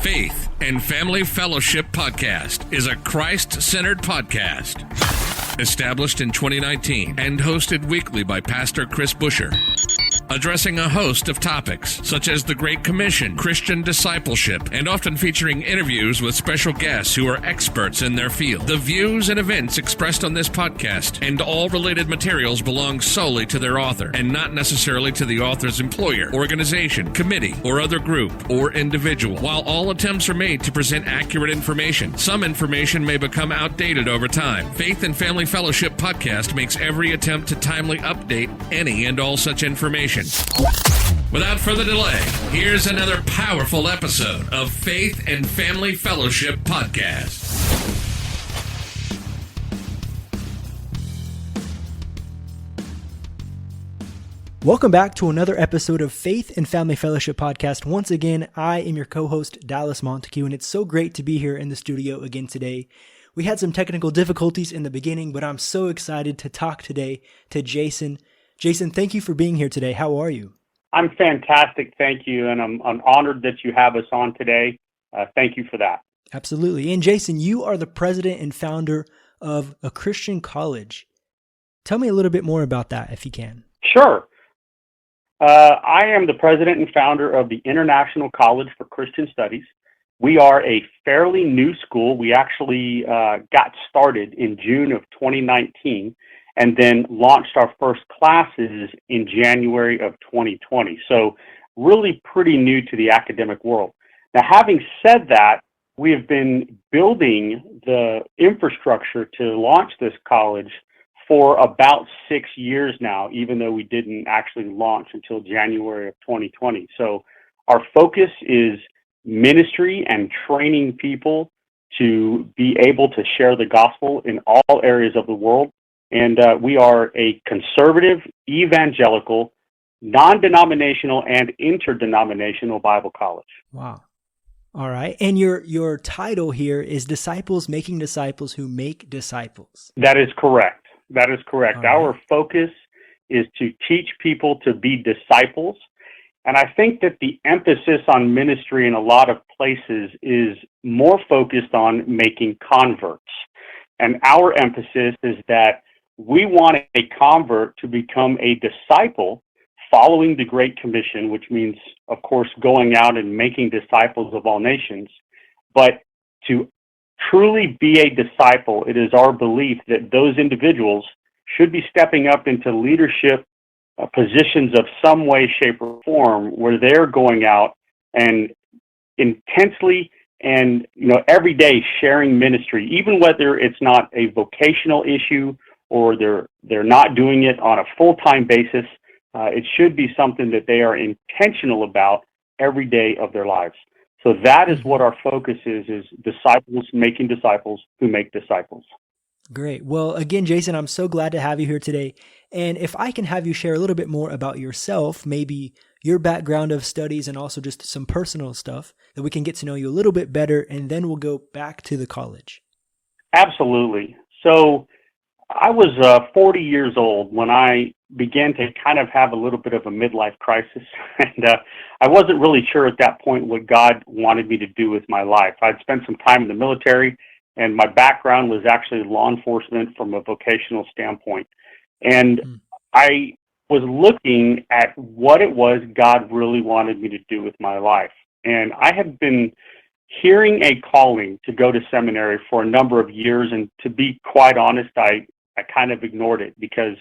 Faith and Family Fellowship Podcast is a Christ-centered podcast. Established in 2019 and hosted weekly by Pastor Chris Busher. Addressing a host of topics such as the Great Commission, Christian discipleship, and often featuring interviews with special guests who are experts in their field. The views and events expressed on this podcast and all related materials belong solely to their author and not necessarily to the author's employer, organization, committee, or other group or individual. While all attempts are made to present accurate information, some information may become outdated over time. Faith and Family Fellowship Podcast makes every attempt to timely update any and all such information. Without further delay, here's another powerful episode of Faith and Family Fellowship Podcast. Welcome back to another episode of Faith and Family Fellowship Podcast. Once again, I am your co-host, Dallas Monticue, and it's so great to be here in the studio again today. We had some technical difficulties in the beginning, but I'm so excited to talk today to Jason. Jason, thank you for being here today. How are you? I'm fantastic, thank you, and I'm honored that you have us on today. Thank you for that. Absolutely. And Jason, you are the president and founder of a Christian college. Tell me a little bit more about that, if you can. Sure. I am the president and founder of the International College for Christian Studies. We are a fairly new school. We actually got started in June of 2019. And then launched our first classes in January of 2020. So really pretty new to the academic world. Now, having said that, we have been building the infrastructure to launch this college for about 6 years now, even though we didn't actually launch until January of 2020. So our focus is ministry and training people to be able to share the gospel in all areas of the world. And we are a conservative, evangelical, non-denominational, and interdenominational Bible college. Wow. All right. And your title here is Disciples Making Disciples Who Make Disciples. That is correct. That is correct. All Our right. focus is to teach people to be disciples. And I think that the emphasis on ministry in a lot of places is more focused on making converts. And our emphasis is that we want a convert to become a disciple following the Great Commission, which means, of course, going out and making disciples of all nations. But to truly be a disciple, it is our belief that those individuals should be stepping up into leadership positions of some way, shape, or form where they're going out and intensely and every day sharing ministry, even whether it's not a vocational issue or they're not doing it on a full-time basis. It should be something that they are intentional about every day of their lives. So that is what our focus is disciples making disciples who make disciples. Great. Well, again, Jason, I'm so glad to have you here today. And if I can have you share a little bit more about yourself, maybe your background of studies and also just some personal stuff, that we can get to know you a little bit better, and then we'll go back to the college. Absolutely. So I was 40 years old when I began to kind of have a little bit of a midlife crisis. And I wasn't really sure at that point what God wanted me to do with my life. I'd spent some time in the military, and my background was actually law enforcement from a vocational standpoint. And I was looking at what it was God really wanted me to do with my life. And I had been hearing a calling to go to seminary for a number of years. And to be quite honest, I kind of ignored it because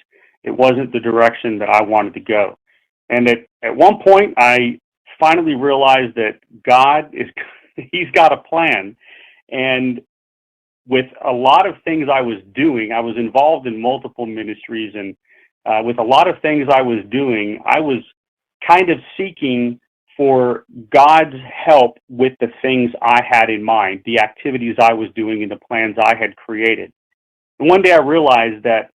it wasn't the direction that I wanted to go. And at one point, I finally realized that God He's got a plan. And with a lot of things I was doing, I was involved in multiple ministries, and with a lot of things I was doing, I was kind of seeking for God's help with the things I had in mind, the activities I was doing and the plans I had created. And one day I realized that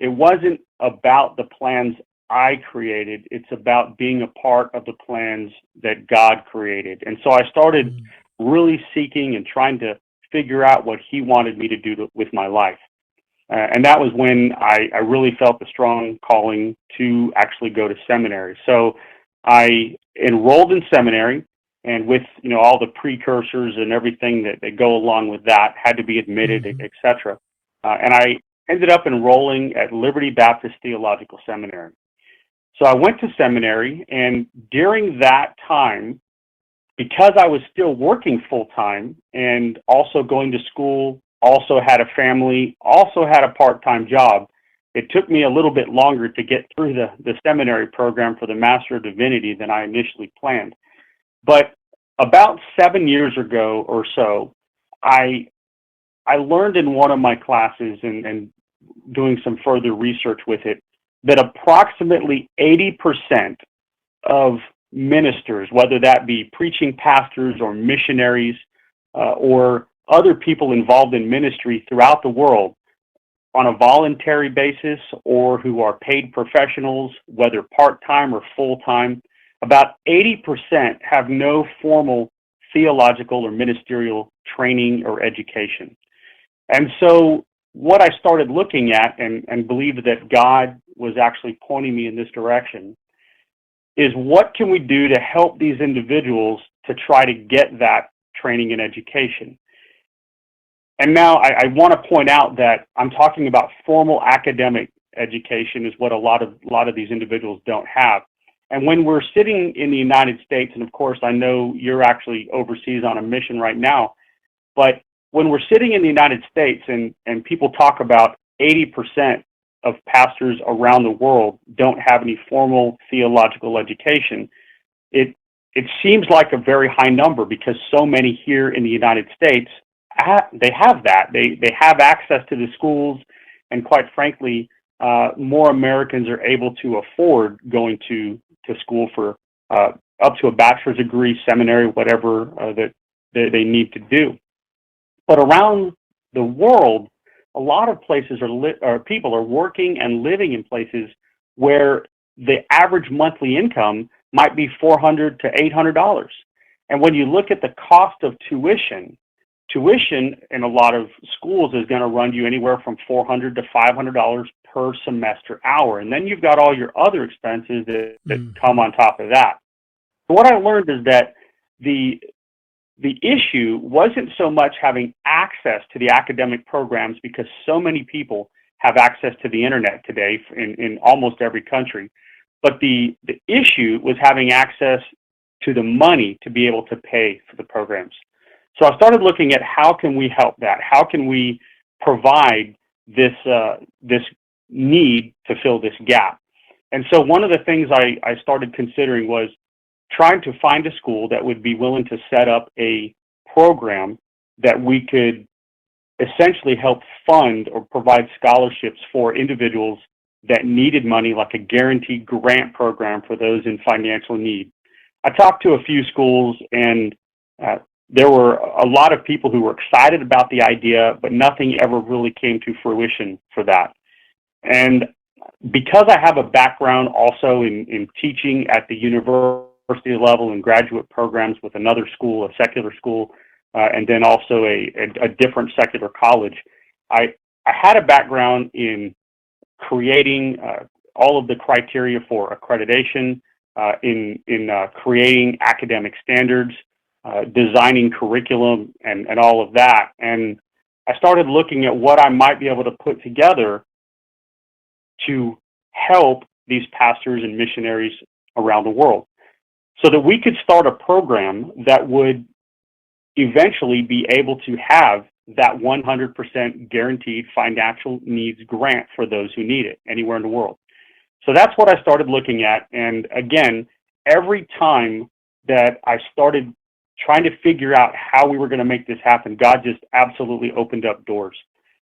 it wasn't about the plans I created, it's about being a part of the plans that God created. And so I started really seeking and trying to figure out what He wanted me to do with my life. And that was when I really felt the strong calling to actually go to seminary. So I enrolled in seminary, and with all the precursors and everything that go along with that, had to be admitted, etc. And I ended up enrolling at Liberty Baptist Theological Seminary. So I went to seminary, and during that time, because I was still working full-time and also going to school, also had a family, also had a part-time job, it took me a little bit longer to get through the seminary program for the Master of Divinity than I initially planned. But about 7 years ago or so, I learned in one of my classes and doing some further research with it that approximately 80% of ministers, whether that be preaching pastors or missionaries or other people involved in ministry throughout the world on a voluntary basis or who are paid professionals, whether part-time or full-time, about 80% have no formal theological or ministerial training or education. And so what I started looking at and believed that God was actually pointing me in this direction is what can we do to help these individuals to try to get that training and education. And now I want to point out that I'm talking about formal academic education is what a lot of these individuals don't have. And when we're sitting in the United States, and of course I know you're actually overseas on a mission right now, but when we're sitting in the United States and people talk about 80% of pastors around the world don't have any formal theological education, it seems like a very high number because so many here in the United States, they have that. They have access to the schools, and quite frankly, more Americans are able to afford going to school for up to a bachelor's degree, seminary, whatever that they need to do. But around the world, a lot of places people are working and living in places where the average monthly income might be $400 to $800. And when you look at the cost of tuition in a lot of schools is going to run you anywhere from $400 to $500 per semester hour. And then you've got all your other expenses that come on top of that. So what I learned is that the issue wasn't so much having access to the academic programs, because so many people have access to the internet today in almost every country. But the issue was having access to the money to be able to pay for the programs. So I started looking at how can we help that? How can we provide this need to fill this gap? And so one of the things I started considering was trying to find a school that would be willing to set up a program that we could essentially help fund or provide scholarships for individuals that needed money, like a guaranteed grant program for those in financial need. I talked to a few schools, and there were a lot of people who were excited about the idea, but nothing ever really came to fruition for that. And because I have a background also in teaching at the university level and graduate programs with another school, a secular school, and then also a different secular college, I had a background in creating all of the criteria for accreditation, in creating academic standards, designing curriculum, and all of that. And I started looking at what I might be able to put together to help these pastors and missionaries around the world, so that we could start a program that would eventually be able to have that 100% guaranteed financial needs grant for those who need it anywhere in the world. So that's what I started looking at. And again, every time that I started trying to figure out how we were going to make this happen, God just absolutely opened up doors.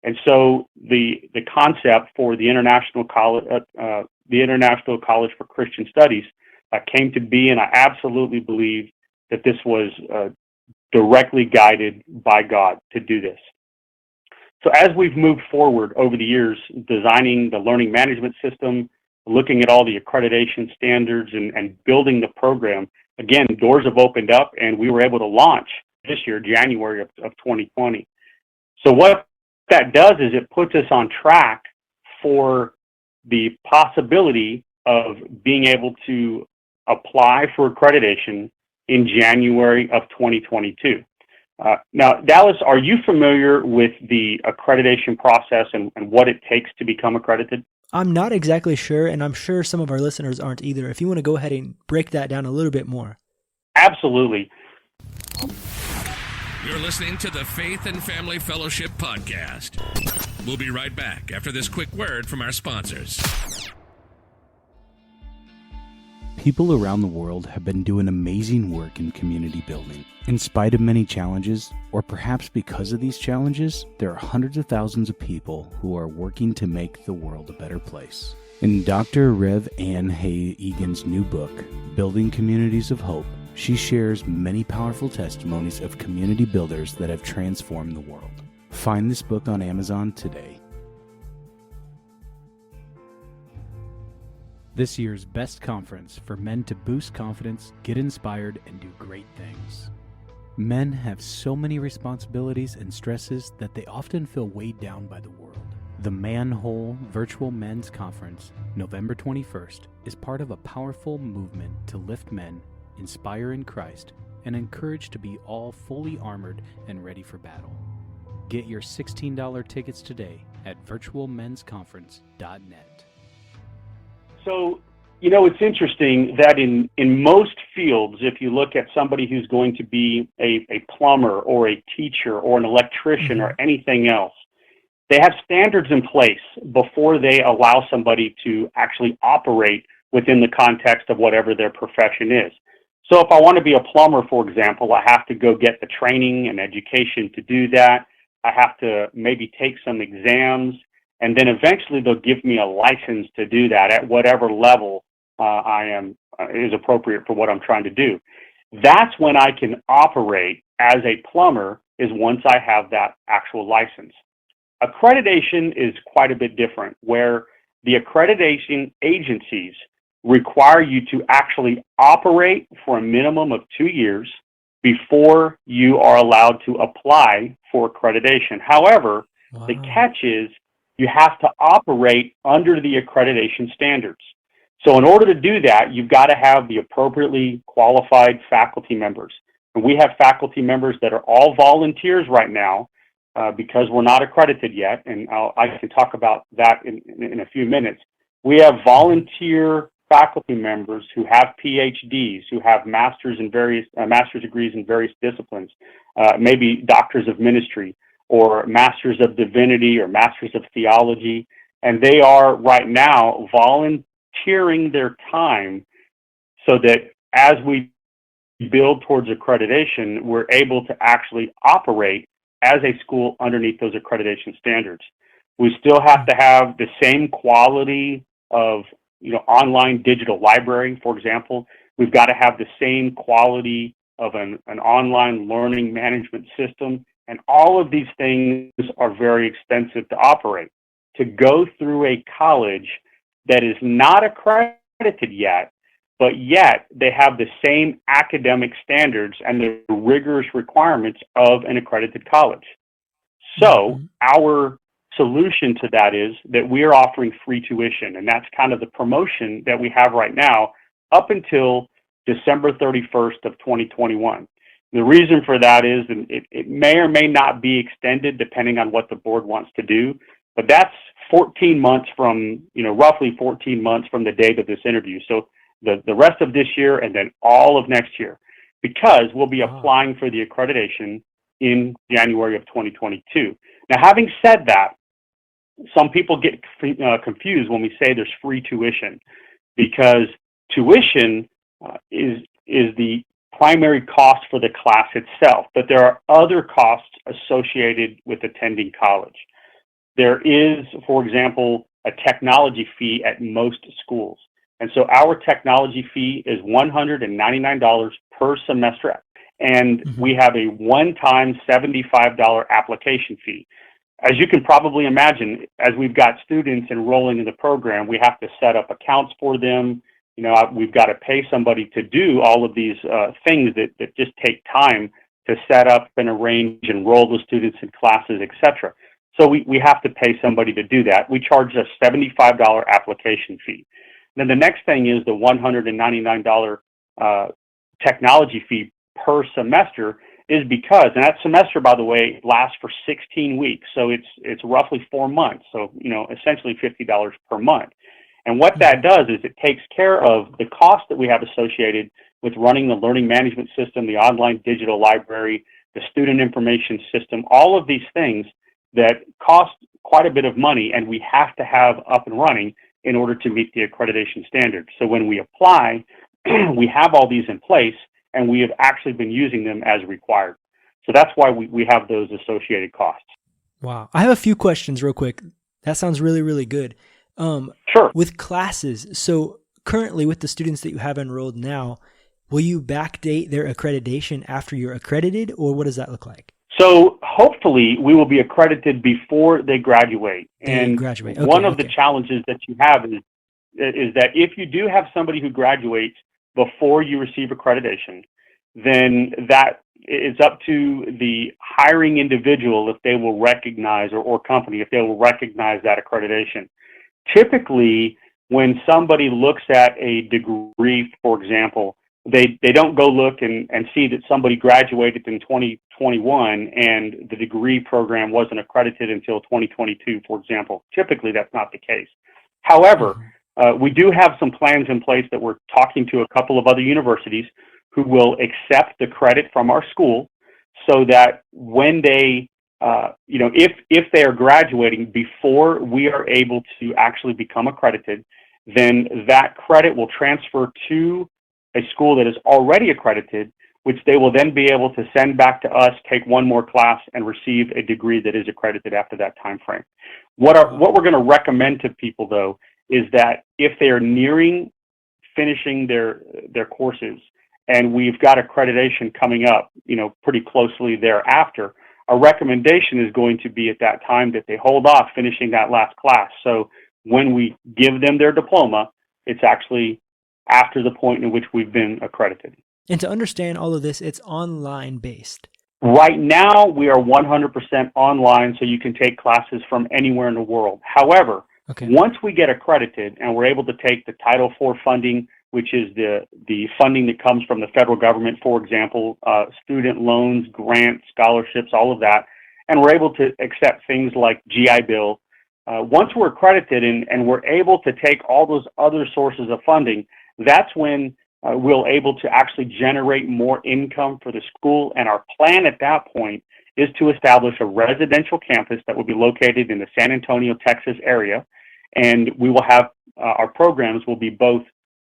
And so the concept for the International College for Christian Studies came to be, and I absolutely believe that this was directly guided by God to do this. So as we've moved forward over the years, designing the learning management system, looking at all the accreditation standards and building the program, again, doors have opened up, and we were able to launch this year, January of 2020. So what that does is it puts us on track for the possibility of being able to apply for accreditation in January of 2022. Now, Dallas, are you familiar with the accreditation process and what it takes to become accredited? I'm not exactly sure, and I'm sure some of our listeners aren't either. If you want to go ahead and break that down a little bit more. Absolutely. You're listening to the Faith and Family Fellowship Podcast. We'll be right back after this quick word from our sponsors. People around the world have been doing amazing work in community building. In spite of many challenges, or perhaps because of these challenges, there are hundreds of thousands of people who are working to make the world a better place. In Dr. Rev Ann Hay Egan's new book, Building Communities of Hope, she shares many powerful testimonies of community builders that have transformed the world. Find this book on Amazon today. This year's best conference for men to boost confidence, get inspired, and do great things. Men have so many responsibilities and stresses that they often feel weighed down by the world. The Manhole Virtual Men's Conference, November 21st, is part of a powerful movement to lift men, inspire in Christ, and encourage to be all fully armored and ready for battle. Get your $16 tickets today at virtualmensconference.net. So, it's interesting that in most fields, if you look at somebody who's going to be a plumber or a teacher or an electrician or anything else, they have standards in place before they allow somebody to actually operate within the context of whatever their profession is. So if I want to be a plumber, for example, I have to go get the training and education to do that. I have to maybe take some exams, and then eventually they'll give me a license to do that at whatever level is appropriate for what I'm trying to do. That's when I can operate as a plumber, is once I have that actual license. Accreditation is quite a bit different, where the accreditation agencies require you to actually operate for a minimum of 2 years before you are allowed to apply for accreditation. However, the catch is you have to operate under the accreditation standards. So in order to do that, you've got to have the appropriately qualified faculty members. And we have faculty members that are all volunteers right now because we're not accredited yet, and I can talk about that in a few minutes. We have volunteer faculty members who have PhDs, who have master's degrees in various disciplines, maybe doctors of ministry or masters of divinity or masters of theology, and they are right now volunteering their time so that as we build towards accreditation, we're able to actually operate as a school underneath those accreditation standards. We still have to have the same quality of online digital library, for example. We've got to have the same quality of an online learning management system. And all of these things are very expensive to operate. To go through a college that is not accredited yet, but yet they have the same academic standards and the rigorous requirements of an accredited college. So our solution to that is that we are offering free tuition, and that's kind of the promotion that we have right now up until December 31st of 2021. The reason for that is it may or may not be extended depending on what the board wants to do, but that's 14 months from, roughly 14 months from the date of this interview. So the rest of this year and then all of next year, because we'll be applying for the accreditation in January of 2022. Now, having said that, some people get confused when we say there's free tuition, because tuition is the primary cost for the class itself, but there are other costs associated with attending college. There is, for example, a technology fee at most schools. And so our technology fee is $199 per semester. And we have a one-time $75 application fee. As you can probably imagine, as we've got students enrolling in the program, we have to set up accounts for them. We've got to pay somebody to do all of these things that just take time to set up and arrange, enroll the students in classes, etc. So we have to pay somebody to do that. We charge a $75 application fee. Then the next thing is the $199 technology fee per semester is because, and that semester, by the way, lasts for 16 weeks. So it's roughly 4 months. So, essentially $50 per month. And what that does is it takes care of the cost that we have associated with running the learning management system, the online digital library, the student information system, all of these things that cost quite a bit of money and we have to have up and running in order to meet the accreditation standards. So when we apply, we have all these in place and we have actually been using them as required. So that's why we have those associated costs. Wow. I have a few questions real quick. That sounds really, really good. Sure. With classes, so currently with the students that you have enrolled now, will you backdate their accreditation after you're accredited, or what does that look like? So hopefully we will be accredited before they graduate. Okay, one of the challenges that you have is that if you do have somebody who graduates before you receive accreditation, then that is up to the hiring individual if they will recognize, or company, if they will recognize that accreditation. Typically, when somebody looks at a degree, for example, they don't go look and see that somebody graduated in 2021 and the degree program wasn't accredited until 2022, for example. Typically, that's not the case. However, we do have some plans in place that we're talking to a couple of other universities who will accept the credit from our school so that when they, if they are graduating before we are able to actually become accredited, then that credit will transfer to a school that is already accredited, which they will then be able to send back to us, take one more class, and receive a degree that is accredited after that time frame. What we're going to recommend to people, though, is that if they are nearing finishing their courses and we've got accreditation coming up, pretty closely thereafter, our recommendation is going to be at that time that they hold off finishing that last class. So when we give them their diploma, it's actually after the point in which we've been accredited. And to understand all of this, it's online based. Right now, we are 100% online, so you can take classes from anywhere in the world. However, once we get accredited and we're able to take the Title IV funding, which is the funding that comes from the federal government, for example, student loans, grants, scholarships, all of that, and we're able to accept things like GI Bill. Once we're accredited and we're able to take all those other sources of funding, that's when we'll able to actually generate more income for the school. And our plan at that point is to establish a residential campus that will be located in the San Antonio, Texas area. And we will have, our programs will be both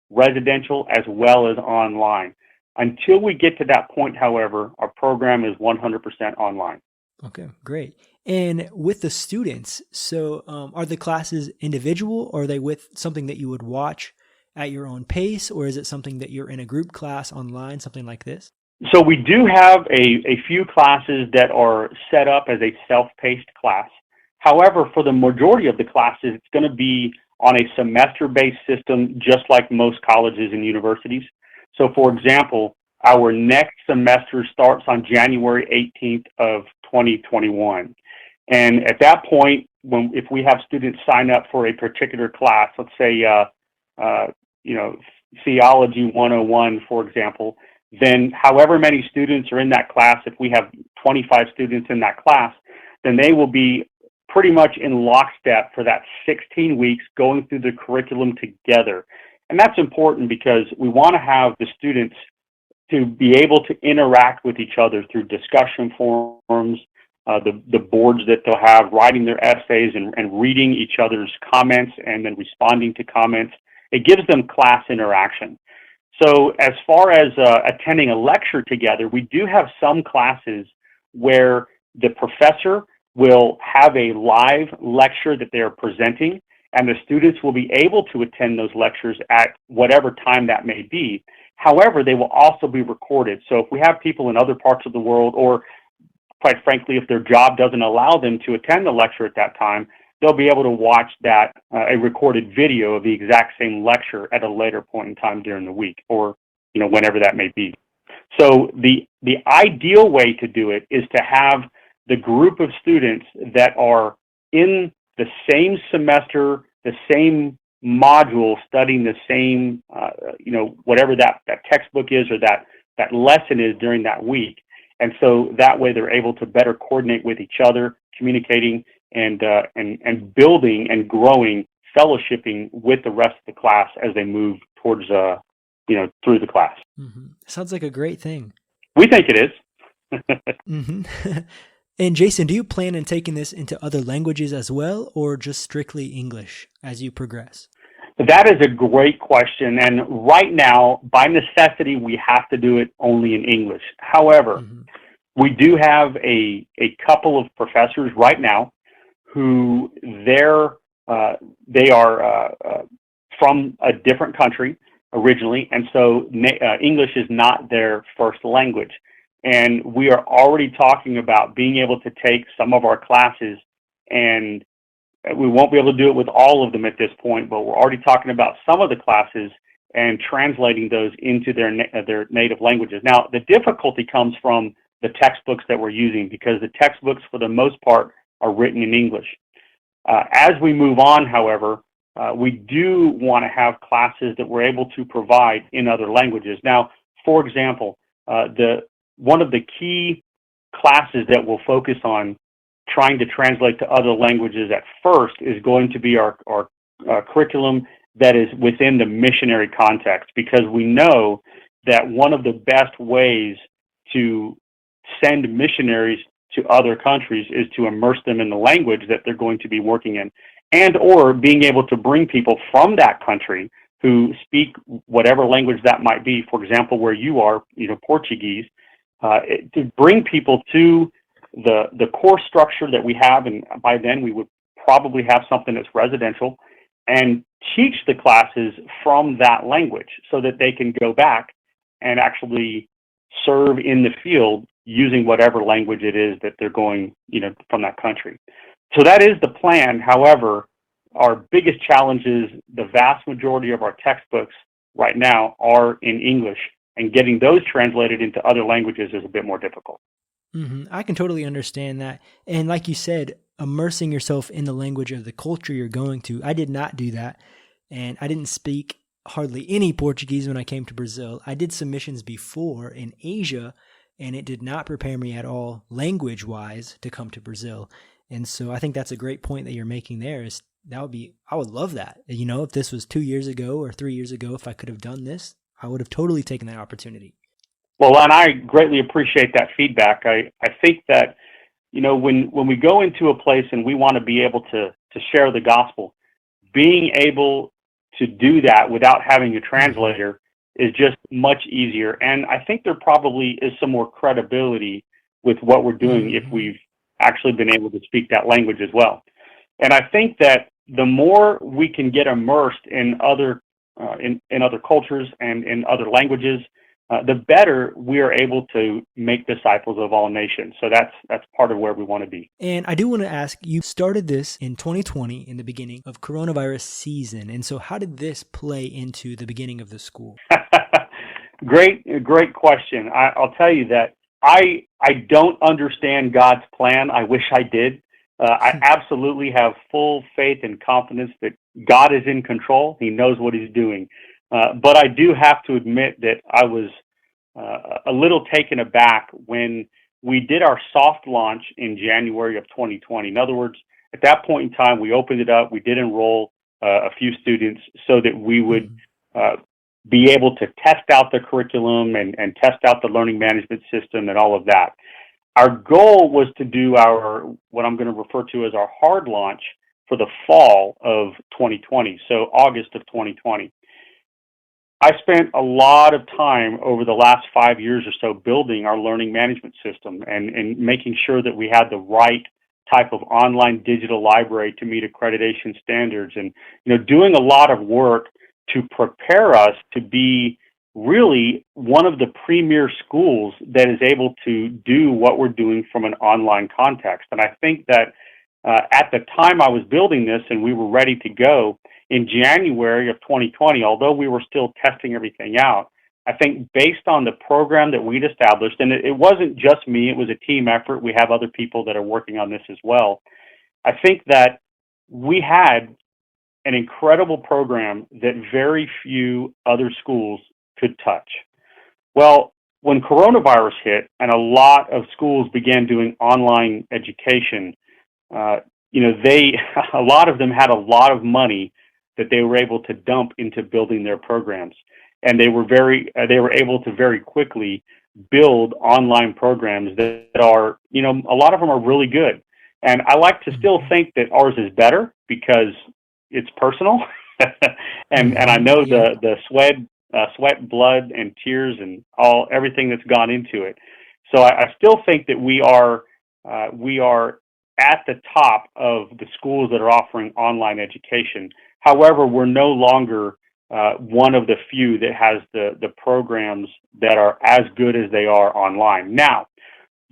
residential as well as online. Until we get to that point, however, our program is 100% online. Okay, great. And with the students, so are the classes individual, or are they with something that you would watch at your own pace, or is it something that you're in a group class online, something like this? So we do have a few classes that are set up as a self-paced class. However, for the majority of the classes, it's going to be on a semester-based system, just like most colleges and universities. So, for example, our next semester starts on January 18th of 2021. And at that point, if we have students sign up for a particular class, let's say, Theology 101, for example, then however many students are in that class, if we have 25 students in that class, then they will be pretty much in lockstep for that 16 weeks going through the curriculum together. And that's important because we want to have the students to be able to interact with each other through discussion forums, the boards that they'll have, writing their essays and reading each other's comments and then responding to comments. It gives them class interaction. So as far as attending a lecture together, we do have some classes where the professor will have a live lecture that they're presenting, and the students will be able to attend those lectures at whatever time that may be. However, they will also be recorded. So if we have people in other parts of the world, or quite frankly, if their job doesn't allow them to attend the lecture at that time, they'll be able to watch that, a recorded video of the exact same lecture at a later point in time during the week, or whenever that may be. So the ideal way to do it is to have the group of students that are in the same semester, the same module, studying the same, whatever that textbook is, or that lesson is during that week. And so that way they're able to better coordinate with each other, communicating and building and growing, fellowshipping with the rest of the class as they move towards, through the class. Mm-hmm. Sounds like a great thing. We think it is. Mm-hmm. And Jason, do you plan on taking this into other languages as well, or just strictly English as you progress? That is a great question. And right now, by necessity, we have to do it only in English. However, we do have a couple of professors right now who they are from a different country originally, and so English is not their first language. And we are already talking about being able to take some of our classes, and we won't be able to do it with all of them at this point, but we're already talking about some of the classes and translating those into their native languages. Now, the difficulty comes from the textbooks that we're using, because the textbooks, for the most part, are written in English. As we move on, however, we do want to have classes that we're able to provide in other languages. Now, for example, one of the key classes that we'll focus on trying to translate to other languages at first is going to be our curriculum that is within the missionary context, because we know that one of the best ways to send missionaries to other countries is to immerse them in the language that they're going to be working in, and or being able to bring people from that country who speak whatever language that might be. For example, where you are, Portuguese, to bring people to the core structure that we have, and by then we would probably have something that's residential, and teach the classes from that language so that they can go back and actually serve in the field using whatever language it is that they're going, from that country. So that is the plan. However, our biggest challenge is the vast majority of our textbooks right now are in English, and getting those translated into other languages is a bit more difficult. Mm-hmm. I can totally understand that. And like you said, immersing yourself in the language of the culture you're going to. I did not do that. And I didn't speak hardly any Portuguese when I came to Brazil. I did some missions before in Asia, and it did not prepare me at all language-wise to come to Brazil. And so I think that's a great point that you're making there. I would love that. If this was 2 years ago or 3 years ago, if I could have done this, I would have totally taken that opportunity. Well, and I greatly appreciate that feedback. I think that, when we go into a place and we want to be able to share the gospel, being able to do that without having a translator is just much easier. And I think there probably is some more credibility with what we're doing if we've actually been able to speak that language as well. And I think that the more we can get immersed in other cultures and in other languages, the better we are able to make disciples of all nations. So that's part of where we want to be. And I do want to ask, you started this in 2020 in the beginning of coronavirus season. And so how did this play into the beginning of the school? Great question. I'll tell you that I don't understand God's plan. I wish I did. I absolutely have full faith and confidence that God is in control. He knows what he's doing. But I do have to admit that I was a little taken aback when we did our soft launch in January of 2020. In other words, at that point in time, we opened it up. We did enroll a few students so that we would be able to test out the curriculum and test out the learning management system and all of that. Our goal was to do what I'm going to refer to as our hard launch for the fall of 2020, so August of 2020. I spent a lot of time over the last 5 years or so building our learning management system and making sure that we had the right type of online digital library to meet accreditation standards, and doing a lot of work to prepare us to be really one of the premier schools that is able to do what we're doing from an online context. And I think that at the time I was building this and we were ready to go in January of 2020, although we were still testing everything out, I think based on the program that we'd established, and it wasn't just me, it was a team effort. We have other people that are working on this as well. I think that we had an incredible program that very few other schools could touch. Well, when coronavirus hit and a lot of schools began doing online education, a lot of them had a lot of money that they were able to dump into building their programs, and they were able to very quickly build online programs that are, a lot of them are really good. And I like to still think that ours is better because it's personal, and I know the sweat, blood, and tears, and everything that's gone into it. So I still think that we are at the top of the schools that are offering online education. However, we're no longer one of the few that has the programs that are as good as they are online. Now,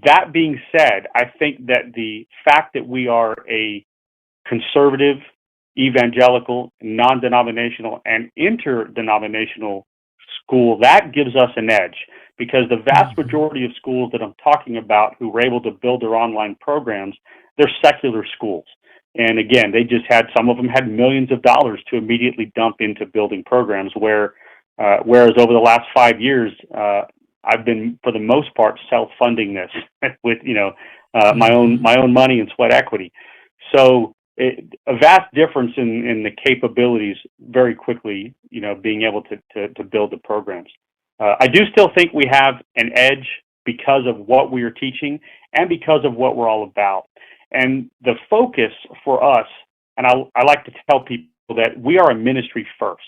that being said, I think that the fact that we are a conservative, evangelical, non-denominational, and interdenominational school, that gives us an edge, because the vast majority of schools that I'm talking about who were able to build their online programs, they're secular schools. And again, some of them had millions of dollars to immediately dump into building programs, whereas over the last 5 years, I've been, for the most part, self-funding this with, my own money and sweat equity. So a vast difference in the capabilities very quickly, being able to build the programs. I do still think we have an edge because of what we are teaching and because of what we're all about. And the focus for us, and I like to tell people that we are a ministry first.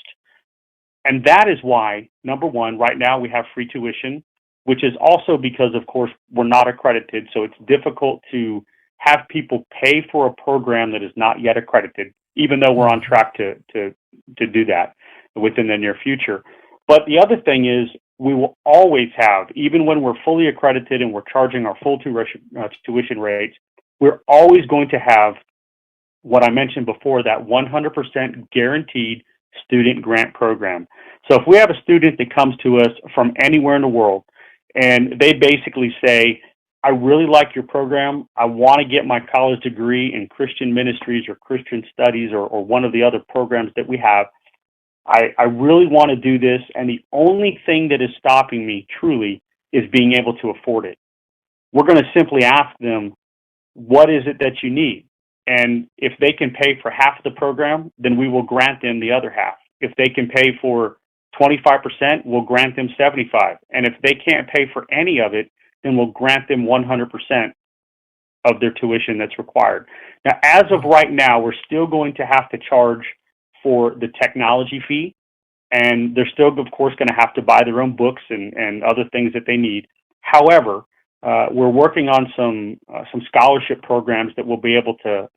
And that is why, number one, right now we have free tuition, which is also because, of course, we're not accredited. So it's difficult to have people pay for a program that is not yet accredited, even though we're on track to do that within the near future. But the other thing is, we will always have, even when we're fully accredited and we're charging our full tuition rates, we're always going to have what I mentioned before, that 100% guaranteed student grant program. So if we have a student that comes to us from anywhere in the world, and they basically say, I really like your program, I want to get my college degree in Christian ministries or Christian studies or one of the other programs that we have, I really want to do this, and the only thing that is stopping me truly is being able to afford it. We're going to simply ask them, what is it that you need? And if they can pay for half of the program, then we will grant them the other half. If they can pay for 25%, we'll grant them 75%. And if they can't pay for any of it, then we'll grant them 100% of their tuition that's required. Now, as of right now, we're still going to have to charge for the technology fee, and they're still, of course, going to have to buy their own books and other things that they need. However, we're working on some scholarship programs that we'll be able to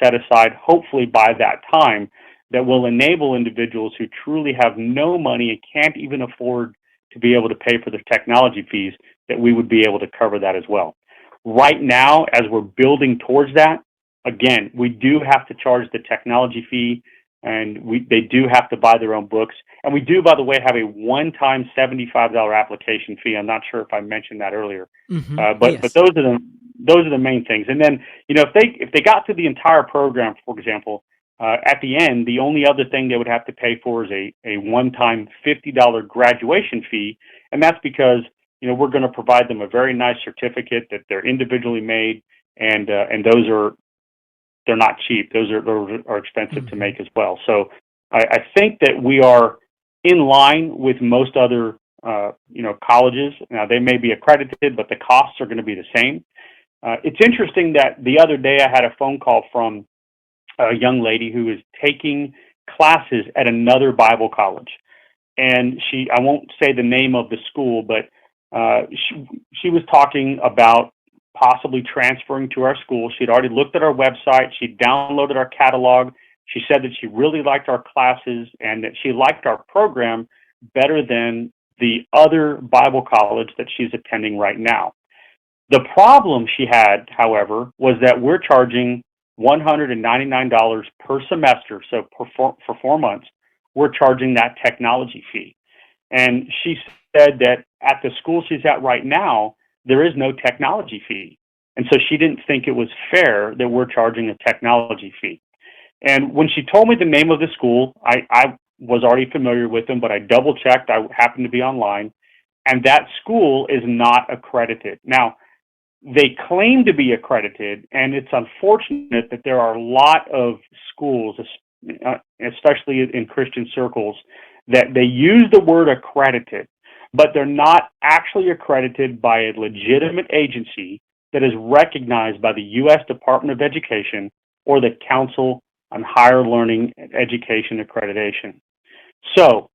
set aside, hopefully by that time, that will enable individuals who truly have no money and can't even afford to be able to pay for their technology fees, that we would be able to cover that as well. Right now, as we're building towards that, again, we do have to charge the technology fee, and they do have to buy their own books. And we do, by the way, have a one-time $75 application fee. I'm not sure if I mentioned that earlier, but those are the main things. And then, if they got through the entire program, for example, at the end, the only other thing they would have to pay for is a one-time $50 graduation fee, and that's because we're going to provide them a very nice certificate that they're individually made, and they're not cheap. Those are expensive to make as well. So I think that we are in line with most other colleges. Now, they may be accredited, but the costs are going to be the same. It's interesting that the other day I had a phone call from a young lady who is taking classes at another Bible college. And I won't say the name of the school, but she was talking about possibly transferring to our school. She'd already looked at our website. She'd downloaded our catalog. She said that she really liked our classes and that she liked our program better than the other Bible college that she's attending right now. The problem she had, however, was that we're charging $199 per semester. So for 4 months, we're charging that technology fee. And she said that at the school she's at right now, there is no technology fee. And so she didn't think it was fair that we're charging a technology fee. And when she told me the name of the school, I was already familiar with them, but I double-checked. I happened to be online. and that school is not accredited. Now, they claim to be accredited, and it's unfortunate that there are a lot of schools, especially in Christian circles, that they use the word accredited, but they're not actually accredited by a legitimate agency that is recognized by the U.S. Department of Education or the Council on Higher Learning and Education Accreditation. So,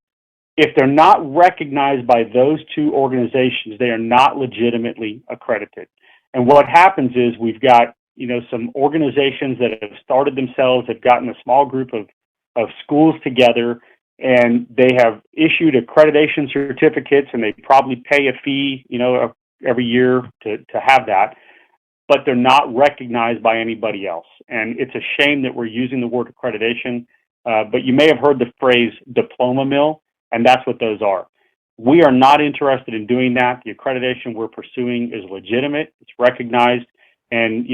if they're not recognized by those two organizations, they are not legitimately accredited. And what happens is we've got, some organizations that have started themselves, have gotten a small group of schools together, and they have issued accreditation certificates, and they probably pay a fee, every year to have that, but they're not recognized by anybody else. And it's a shame that we're using the word accreditation, but you may have heard the phrase diploma mill, and that's what those are. We are not interested in doing that. The accreditation we're pursuing is legitimate, it's recognized, and,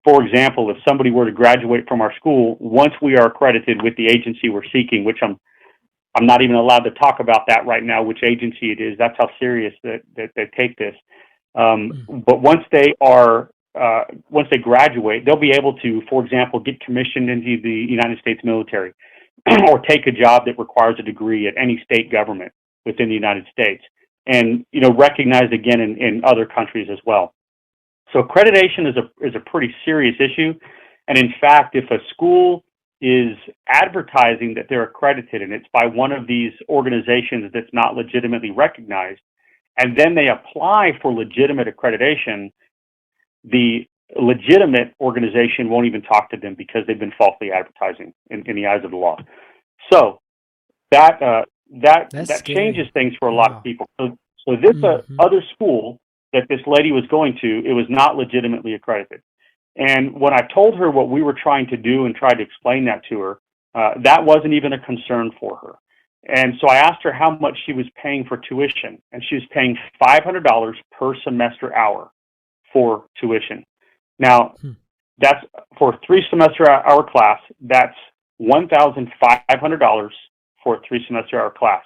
for example, if somebody were to graduate from our school, once we are accredited with the agency we're seeking, which I'm not even allowed to talk about that right now, which agency it is. That's how serious that they take this. But once they graduate, they'll be able to, for example, get commissioned into the United States military or take a job that requires a degree at any state government within the United States, and recognized again in other countries as well. So accreditation is a pretty serious issue, and in fact, if a school is advertising that they're accredited and it's by one of these organizations that's not legitimately recognized, and then they apply for legitimate accreditation, the legitimate organization won't even talk to them because they've been falsely advertising in the eyes of the law. So that changes things for a lot of people. So this other school that this lady was going to, it was not legitimately accredited. And when I told her what we were trying to do and tried to explain that to her, that wasn't even a concern for her. And so I asked her how much she was paying for tuition, and she was paying $500 per semester hour for tuition. Now, that's for a 3-semester hour class, that's $1,500 for a 3-semester hour class.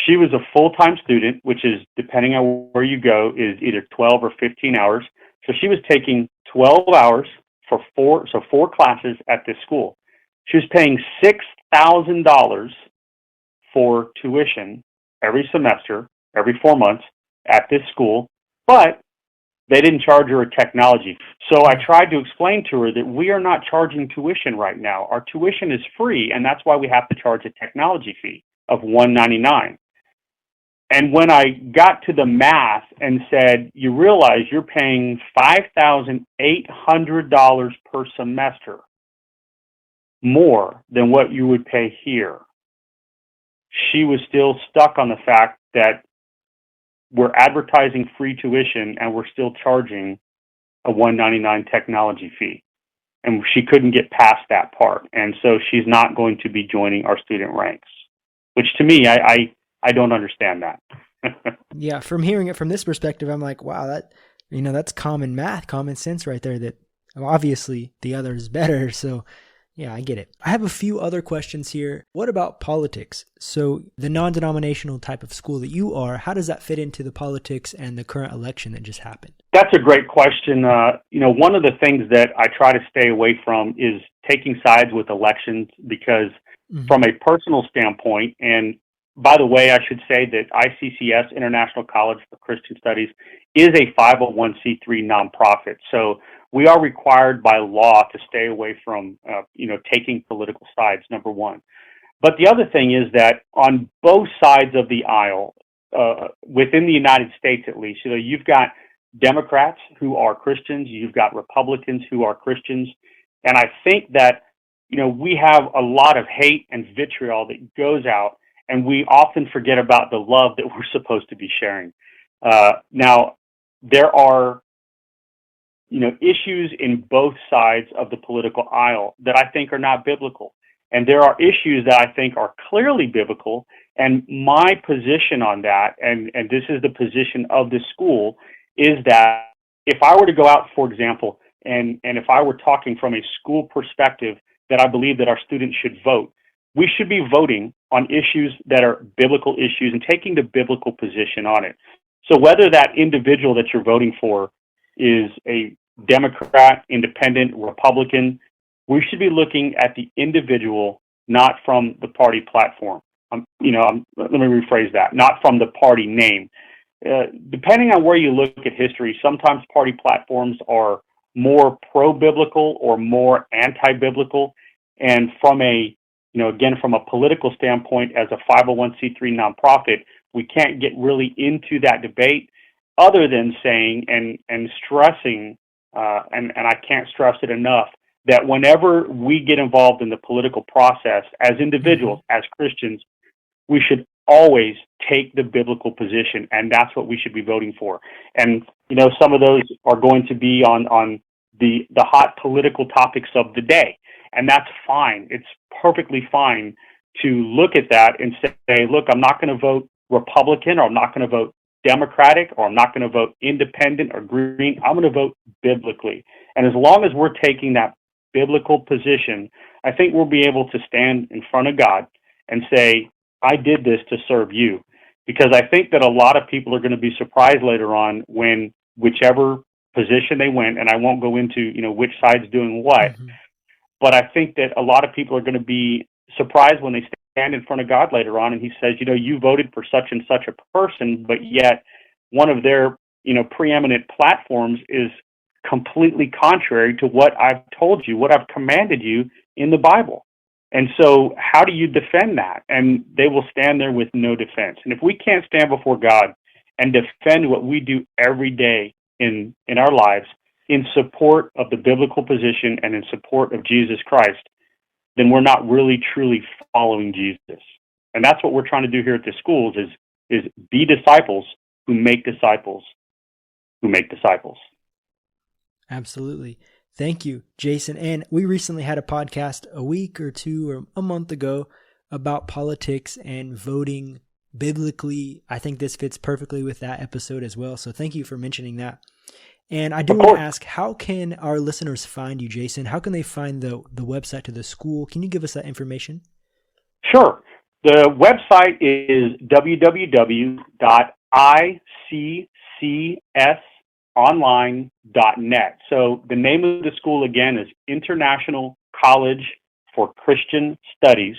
She was a full-time student, which is, depending on where you go, is either 12 or 15 hours. So she was taking 12 hours for four classes at this school. She was paying $6,000 for tuition every semester, every 4 months at this school, but they didn't charge her a technology. So I tried to explain to her that we are not charging tuition right now. Our tuition is free, and that's why we have to charge a technology fee of $199. And when I got to the math and said, you realize you're paying $5,800 per semester more than what you would pay here, she was still stuck on the fact that we're advertising free tuition and we're still charging a $199 technology fee. And she couldn't get past that part. And so she's not going to be joining our student ranks, which to me, I don't understand that. Yeah, from hearing it from this perspective, I'm like, wow, that's common math, common sense right there, that obviously the other is better. So yeah, I get it. I have a few other questions here. What about politics? So the non-denominational type of school that you are, how does that fit into the politics and the current election that just happened? That's a great question. One of the things that I try to stay away from is taking sides with elections because from a personal standpoint, and by the way, I should say that ICCS, International College for Christian Studies, is a 501c3 nonprofit. So we are required by law to stay away from, taking political sides, number one. But the other thing is that on both sides of the aisle, within the United States at least, you've got Democrats who are Christians, you've got Republicans who are Christians, and I think that, we have a lot of hate and vitriol that goes out, and we often forget about the love that we're supposed to be sharing. Now, there are issues in both sides of the political aisle that I think are not biblical. And there are issues that I think are clearly biblical. And my position on that, and this is the position of the school, is that if I were to go out, for example, and if I were talking from a school perspective that I believe that our students should vote, we should be voting on issues that are biblical issues and taking the biblical position on it. So whether that individual that you're voting for is a Democrat, Independent, Republican, we should be looking at the individual, not from the party platform. Let me rephrase that, not from the party name. Depending on where you look at history, sometimes party platforms are more pro-biblical or more anti-biblical. And from from a political standpoint, as a 501c3 nonprofit, we can't get really into that debate other than saying and stressing, and I can't stress it enough, that whenever we get involved in the political process as individuals, as Christians, we should always take the biblical position, and that's what we should be voting for. And, some of those are going to be on the hot political topics of the day, and that's fine. It's perfectly fine to look at that and say, look, I'm not going to vote Republican, or I'm not going to vote Democratic, or I'm not going to vote Independent or Green. I'm going to vote biblically. And as long as we're taking that biblical position, I think we'll be able to stand in front of God and say, I did this to serve you. Because I think that a lot of people are going to be surprised later on when whichever position they went, and I won't go into, which side's doing what, but I think that a lot of people are going to be surprised when they stand in front of God later on and he says, you voted for such and such a person, but yet one of their, preeminent platforms is completely contrary to what I've told you, what I've commanded you in the Bible. And so how do you defend that? And they will stand there with no defense. And if we can't stand before God and defend what we do every day in our lives in support of the biblical position and in support of Jesus Christ, then we're not really truly following Jesus. And that's what we're trying to do here at the schools is be disciples who make disciples who make disciples. Absolutely. Thank you, Jason. And we recently had a podcast a week or two or a month ago about politics and voting biblically. I think this fits perfectly with that episode as well. So thank you for mentioning that. And I do want to ask, how can our listeners find you, Jason? How can they find the website to the school? Can you give us that information? Sure. The website is www.iccsonline.net. So the name of the school, again, is International College for Christian Studies.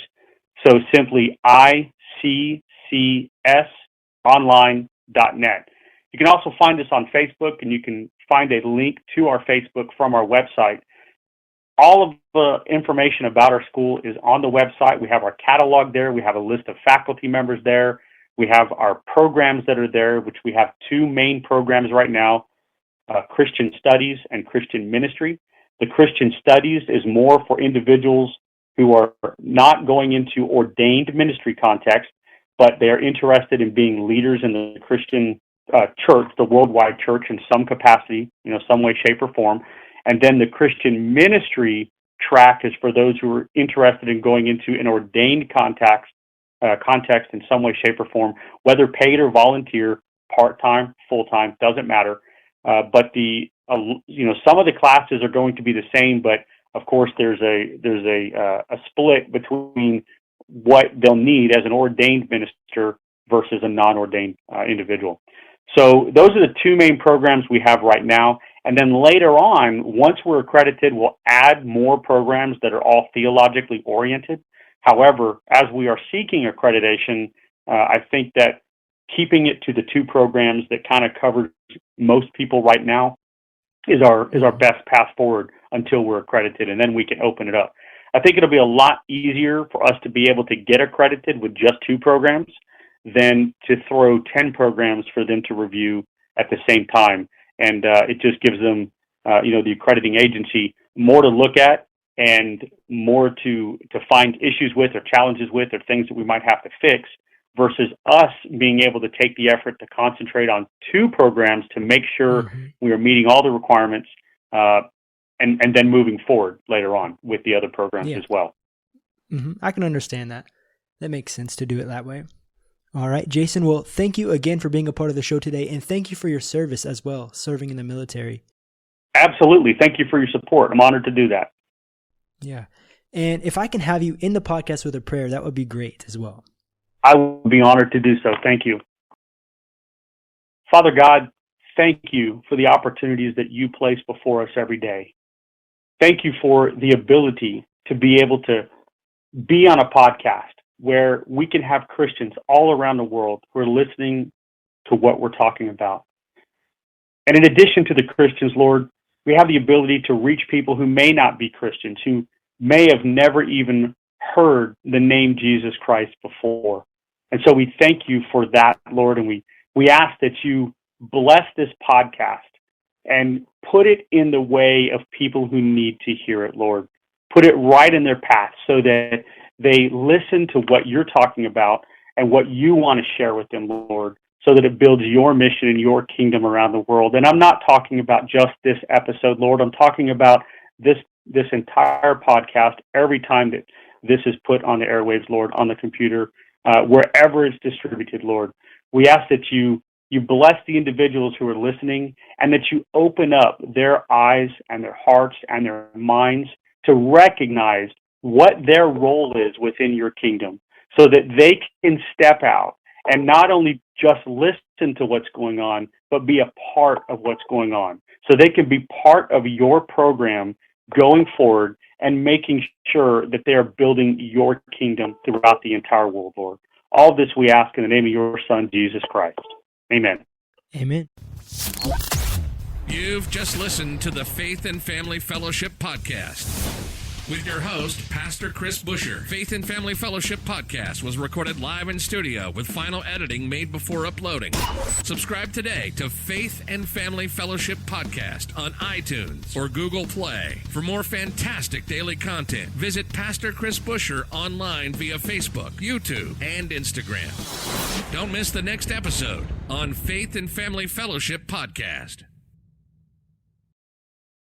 So simply iccsonline.net. You can also find us on Facebook, and you can find a link to our Facebook from our website. All of the information about our school is on the website. We have our catalog there. We have a list of faculty members there. We have our programs that are there, which we have two main programs right now, Christian Studies and Christian Ministry. The Christian Studies is more for individuals who are not going into ordained ministry context, but they are interested in being leaders in the Christian church, the worldwide church, in some capacity, some way, shape, or form. And then the Christian Ministry track is for those who are interested in going into an ordained context in some way, shape, or form, whether paid or volunteer, part-time, full-time, doesn't matter. But some of the classes are going to be the same, but of course there's a split between what they'll need as an ordained minister versus a non-ordained individual. So those are the two main programs we have right now. And then later on, once we're accredited, we'll add more programs that are all theologically oriented. However, as we are seeking accreditation, I think that keeping it to the two programs that kind of cover most people right now is our best path forward until we're accredited, and then we can open it up. I think it'll be a lot easier for us to be able to get accredited with just two programs than to throw 10 programs for them to review at the same time. And it just gives them, the accrediting agency, more to look at and more to find issues with or challenges with or things that we might have to fix, versus us being able to take the effort to concentrate on two programs to make sure we are meeting all the requirements and then moving forward later on with the other programs as well. I can understand that. That makes sense to do it that way. All right, Jason, well, thank you again for being a part of the show today, and thank you for your service as well, serving in the military. Absolutely. Thank you for your support. I'm honored to do that. Yeah. And if I can have you in the podcast with a prayer, that would be great as well. I would be honored to do so. Thank you. Father God, thank you for the opportunities that you place before us every day. Thank you for the ability to be able to be on a podcast where we can have Christians all around the world who are listening to what we're talking about. And in addition to the Christians, Lord, we have the ability to reach people who may not be Christians, who may have never even heard the name Jesus Christ before. And so we thank you for that, Lord, and we ask that you bless this podcast and put it in the way of people who need to hear it, Lord. Put it right in their path so that they listen to what you're talking about and what you want to share with them, Lord, so that it builds your mission and your kingdom around the world. And I'm not talking about just this episode, Lord. I'm talking about this entire podcast every time that this is put on the airwaves, Lord, on the computer, wherever it's distributed, Lord. We ask that you bless the individuals who are listening and that you open up their eyes and their hearts and their minds to recognize what their role is within your kingdom so that they can step out and not only just listen to what's going on, but be a part of what's going on. So they can be part of your program going forward and making sure that they are building your kingdom throughout the entire world, Lord. All this we ask in the name of your Son, Jesus Christ. Amen. Amen. You've just listened to the Faith and Family Fellowship Podcast with your host, Pastor Chris Busher. Faith and Family Fellowship Podcast was recorded live in studio with final editing made before uploading. Subscribe today to Faith and Family Fellowship Podcast on iTunes or Google Play. For more fantastic daily content, visit Pastor Chris Busher online via Facebook, YouTube, and Instagram. Don't miss the next episode on Faith and Family Fellowship Podcast.